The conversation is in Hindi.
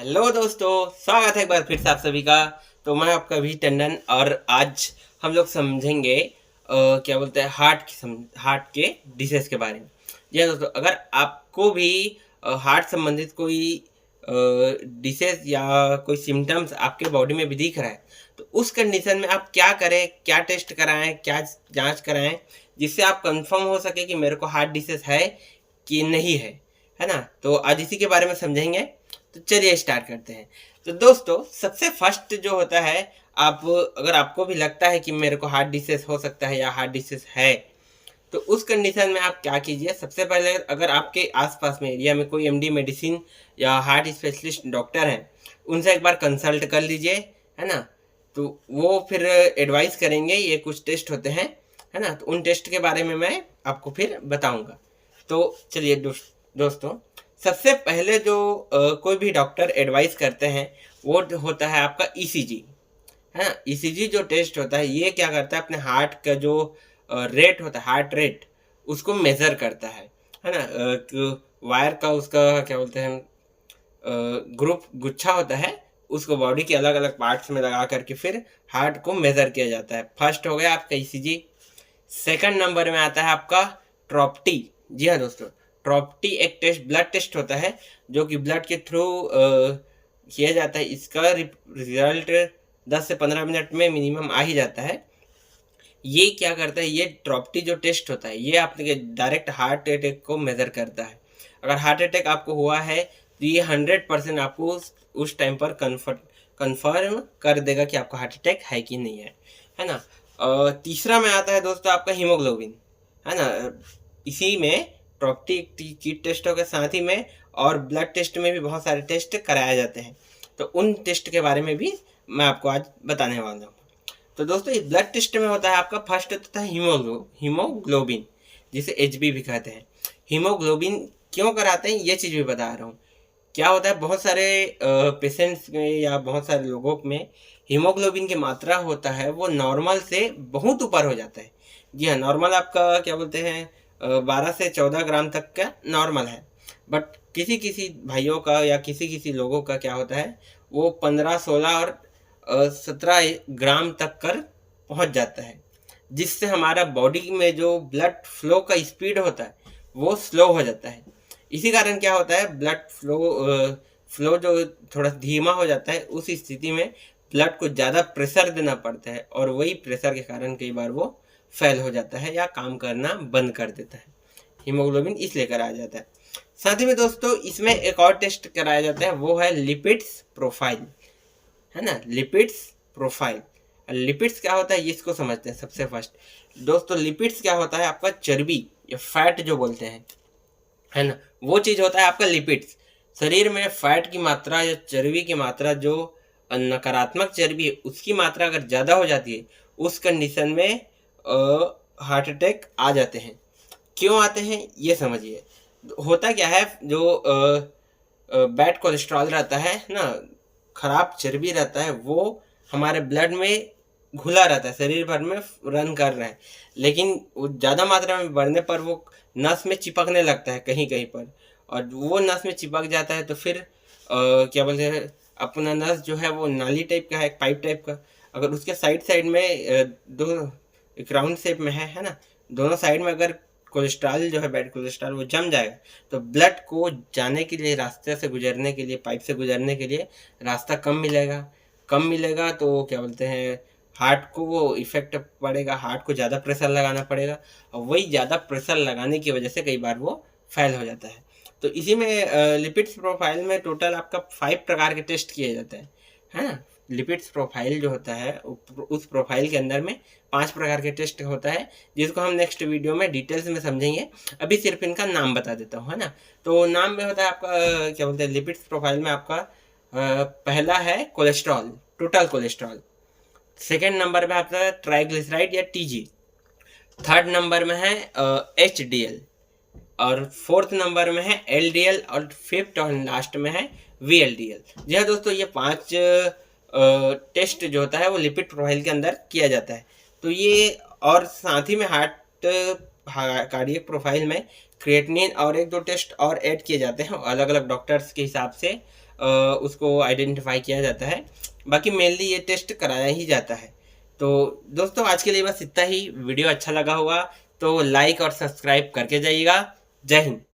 हेलो दोस्तों, स्वागत है एक बार फिर से आप सभी का। तो मैं आपका भी टंडन और आज हम लोग समझेंगे क्या बोलते हैं हार्ट के डिसीज के बारे में। जी हाँ दोस्तों, अगर आपको भी हार्ट संबंधित कोई डिसीज या कोई सिम्टम्स आपके बॉडी में भी दिख रहा है, तो उस कंडीशन में आप क्या करें, क्या टेस्ट कराएं, क्या जांच कराएं, जिससे आप कंफर्म हो सके कि मेरे को हार्ट डिसीज है कि नहीं है ना। तो आज इसी के बारे में समझेंगे। तो चलिए स्टार्ट करते हैं। तो दोस्तों, सबसे फर्स्ट जो होता है, आप अगर आपको भी लगता है कि मेरे को हार्ट डिसीज हो सकता है या हार्ट डिसीज है, तो उस कंडीशन में आप क्या कीजिए। सबसे पहले, अगर आपके आसपास में एरिया में कोई एमडी मेडिसिन या हार्ट स्पेशलिस्ट डॉक्टर हैं, उनसे एक बार कंसल्ट कर लीजिए, है ना। तो वो फिर एडवाइस करेंगे, ये कुछ टेस्ट होते हैं, है ना। तो उन टेस्ट के बारे में मैं आपको फिर बताऊंगा। तो चलिए दोस्तों, सबसे पहले जो कोई भी डॉक्टर एडवाइस करते हैं वो होता है आपका ईसीजी, है ना। ईसीजी जो टेस्ट होता है, ये क्या करता है, अपने हार्ट का जो रेट होता है, हार्ट रेट, उसको मेज़र करता है ना। वायर का उसका क्या बोलते हैं, ग्रुप गुच्छा होता है, उसको बॉडी के अलग अलग पार्ट्स में लगा करके फिर हार्ट को मेज़र किया जाता है। फर्स्ट हो गया आपका ईसीजी। सेकंड नंबर में आता है आपका ट्रॉप्टी। जी हाँ दोस्तों, ट्रॉप्टी एक टेस्ट, ब्लड टेस्ट होता है जो कि ब्लड के थ्रू किया जाता है। इसका रिजल्ट 10 से 15 मिनट में मिनिमम आ ही जाता है। ये क्या करता है, ये ट्रॉप्टी जो टेस्ट होता है, ये आपके डायरेक्ट हार्ट अटैक को मेज़र करता है। अगर हार्ट अटैक आपको हुआ है तो ये 100% आपको उस टाइम पर कन्फर्म कर देगा कि आपको हार्ट अटैक है कि नहीं है ना। तीसरा में आता है दोस्तों आपका हीमोग्लोबिन, है ना। इसी में ट्रॉप्टी की टेस्टों के साथ ही में और ब्लड टेस्ट में भी बहुत सारे टेस्ट कराए जाते हैं। तो उन टेस्ट के बारे में भी मैं आपको आज बताने वाला हूँ। तो दोस्तों, इस ब्लड टेस्ट में होता है आपका फर्स्ट होता है हीमोग्लोबिन, जिसे एचबी भी कहते हैं। हीमोग्लोबिन क्यों कराते हैं, ये चीज़ भी बता रहा हूँ। क्या होता है, बहुत सारे पेशेंट्स में या बहुत सारे लोगों में हीमोग्लोबिन की मात्रा होता है वो नॉर्मल से बहुत ऊपर हो जाता है। जी हाँ, नॉर्मल आपका क्या बोलते हैं 12 से 14 ग्राम तक का नॉर्मल है। बट किसी किसी भाइयों का या किसी किसी लोगों का क्या होता है, वो 15, 16 और 17 ग्राम तक कर पहुंच जाता है, जिससे हमारा बॉडी में जो ब्लड फ्लो का स्पीड होता है वो स्लो हो जाता है। इसी कारण क्या होता है, ब्लड फ्लो जो थोड़ा धीमा हो जाता है, उस स्थिति में ब्लड को ज़्यादा प्रेशर देना पड़ता है और वही प्रेशर के कारण कई बार वो फेल हो जाता है या काम करना बंद कर देता है। हीमोग्लोबिन इसलिए कराया जाता है। साथ ही में दोस्तों, इसमें एक और टेस्ट कराया जाता है, वो है लिपिड्स प्रोफाइल, है ना। लिपिड्स प्रोफाइल, लिपिड्स क्या होता है इसको समझते हैं। सबसे फर्स्ट दोस्तों, लिपिड्स क्या होता है, आपका चर्बी या फैट जो बोलते हैं, है ना, वो चीज़ होता है आपका लिपिड्स। शरीर में फैट की मात्रा या चर्बी की मात्रा, जो नकारात्मक चर्बी है उसकी मात्रा अगर ज़्यादा हो जाती है, उस कंडीशन में हार्ट अटैक आ जाते हैं। क्यों आते हैं ये समझिए। होता क्या है, जो बैड कोलेस्ट्रॉल रहता है ना, खराब चर्बी रहता है, वो हमारे ब्लड में घुला रहता है, शरीर भर में रन कर रहा है, लेकिन वो ज़्यादा मात्रा में बढ़ने पर वो नस में चिपकने लगता है कहीं कहीं पर, और वो नस में चिपक जाता है तो फिर क्या बोलते हैं, अपना नस जो है वो नाली टाइप का है, एक पाइप टाइप का। अगर उसके साइड साइड में दो एक राउंड शेप में है ना, दोनों साइड में अगर कोलेस्ट्रॉल जो है, बैड कोलेस्ट्रॉल, वो जम जाएगा तो ब्लड को जाने के लिए, रास्ते से गुजरने के लिए, पाइप से गुजरने के लिए रास्ता कम मिलेगा तो क्या बोलते हैं, हार्ट को वो इफेक्ट पड़ेगा, हार्ट को ज़्यादा प्रेशर लगाना पड़ेगा, और वही ज़्यादा प्रेशर लगाने की वजह से कई बार वो फेल हो जाता है। तो इसी में लिपिड्स प्रोफाइल में टोटल आपका 5 प्रकार के टेस्ट किए जाते हैं, है ना। लिपिड्स प्रोफाइल जो होता है, उस प्रोफाइल के अंदर में 5 प्रकार के टेस्ट होता है, जिसको हम नेक्स्ट वीडियो में डिटेल्स में समझेंगे। अभी सिर्फ इनका नाम बता देता हूँ, है ना। तो नाम में होता है आपका क्या बोलते हैं, लिपिड्स प्रोफाइल में आपका पहला है cholesterol, total cholesterol. Second number में आपका ट्राइग्लिसराइड या टीजी। थर्ड नंबर में है एचडीएल, और फोर्थ नंबर में है एलडीएल, और फिफ्थ और लास्ट में है वीएलडीएल। जी हाँ दोस्तों, ये 5 टेस्ट जो होता है वो लिपिड प्रोफाइल के अंदर किया जाता है। तो ये, और साथ ही में हार्ट कार्डियक प्रोफाइल में क्रिएटिनिन और 1-2 टेस्ट और ऐड किए जाते हैं अलग अलग डॉक्टर्स के हिसाब से। उसको आइडेंटिफाई किया जाता है। बाकी मेनली ये टेस्ट कराया ही जाता है। तो दोस्तों आज के लिए बस इतना ही। वीडियो अच्छा लगा होगा तो लाइक और सब्सक्राइब करके जाइएगा। जय हिंद।